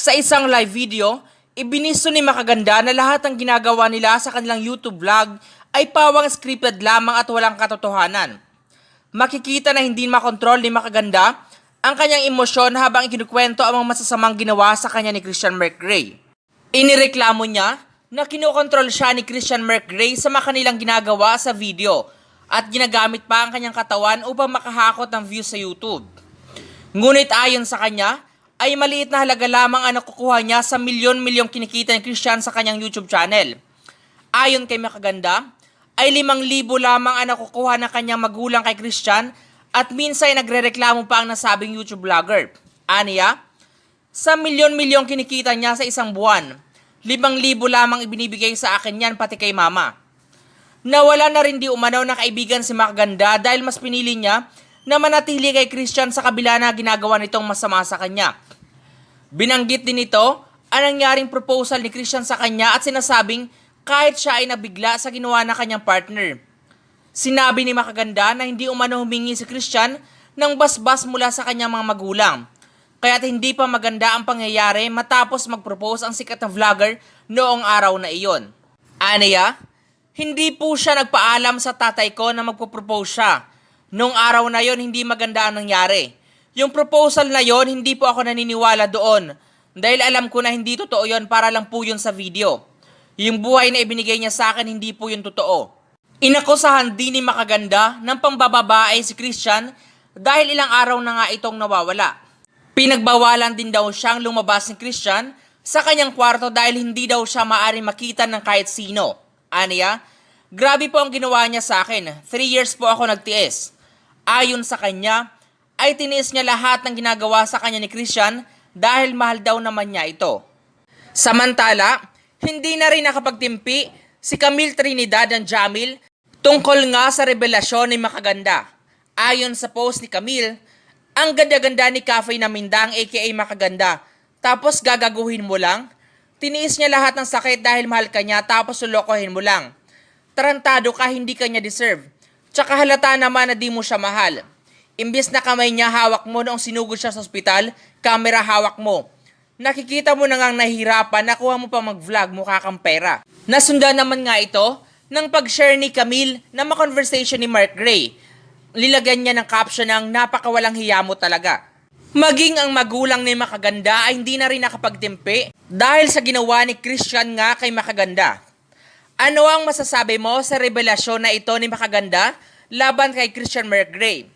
Sa isang live video, ibinisto ni Makaganda na lahat ng ginagawa nila sa kanilang YouTube vlog ay pawang scripted lamang at walang katotohanan. Makikita na hindi makontrol ni Makaganda ang kanyang emosyon habang ikinukwento ang mga masasamang ginawa sa kanya ni Christian McRae. Inireklamo niya na kinokontrol siya ni Christian McRae sa mga kanilang ginagawa sa video at ginagamit pa ang kanyang katawan upang makahakot ng views sa YouTube. Ngunit ayon sa kanya, ay maliit na halaga lamang ang nakukuha niya sa milyon-milyong kinikita ni Christian sa kanyang YouTube channel. Ayon kay Makaganda, ay 5,000 lamang ang nakukuha ng kanyang magulang kay Christian at minsan ay nagrereklamo pa ang nasabing YouTube vlogger. Aniya, sa milyon-milyong kinikita niya sa isang buwan, 5,000 lamang ibinibigay sa akin yan pati kay mama. Nawala na rin di umanaw na kaibigan si Makaganda dahil mas pinili niya na manatili kay Christian sa kabila na ginagawa nitong masama sa kanya. Binanggit din ito ang nangyaring proposal ni Christian sa kanya at sinasabing kahit siya ay nabigla sa ginawa ng kanyang partner. Sinabi ni Makaganda na hindi umano humingi si Christian ng basbas mula sa kanyang mga magulang. Kaya't hindi pa maganda ang pangyayari matapos mag-propose ang sikat na vlogger noong araw na iyon. Aniya, hindi po siya nagpaalam sa tatay ko na magpo-propose siya. Noong araw na yon hindi maganda ang nangyari. Yung proposal na yon hindi po ako naniniwala doon dahil alam ko na hindi totoo yon, para lang po yun sa video. Yung buhay na ibinigay niya sa akin hindi po yun totoo. Inakusahan din ni Makaganda ng pambababae si Christian dahil ilang araw na nga itong nawawala. Pinagbawalan din daw siyang lumabas ni Christian sa kanyang kwarto dahil hindi daw siya maaring makita ng kahit sino. Aniya, grabe po ang ginawa niya sa akin. 3 years po ako nagtiis. Ayon sa kanya, ay tiniis niya lahat ng ginagawa sa kanya ni Christian dahil mahal daw naman niya ito. Samantala, hindi na rin nakapagtimpi si Camille Trinidad ng Jamil tungkol nga sa revelasyon ni Makaganda. Ayon sa post ni Camille, ang ganda-ganda ni Cafe na Mindang aka Makaganda, tapos gagaguhin mo lang? Tiniis niya lahat ng sakit dahil mahal ka niya tapos sulokohin mo lang. Tarantado ka, hindi ka niya deserve. Tsaka halata naman na di mo siya mahal. Imbis na kamay niya hawak mo noong sinugod siya sa ospital, camera hawak mo. Nakikita mo na ngang nahihirapan, nakuha mo pa mag-vlog, mukha kang pera. Nasundan naman nga ito ng pag-share ni Camille na ma-conversation ni Mark Gray. Lilagyan niya ng caption ng napakawalang hiya mo talaga. Maging ang magulang ni Makaganda ay hindi na rin nakapagtimpi dahil sa ginawa ni Christian nga kay Makaganda. Ano ang masasabi mo sa revelasyon na ito ni Makaganda laban kay Christian McRae?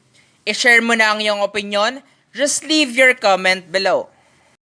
I-share mo na ang iyong opinion. Just leave your comment below.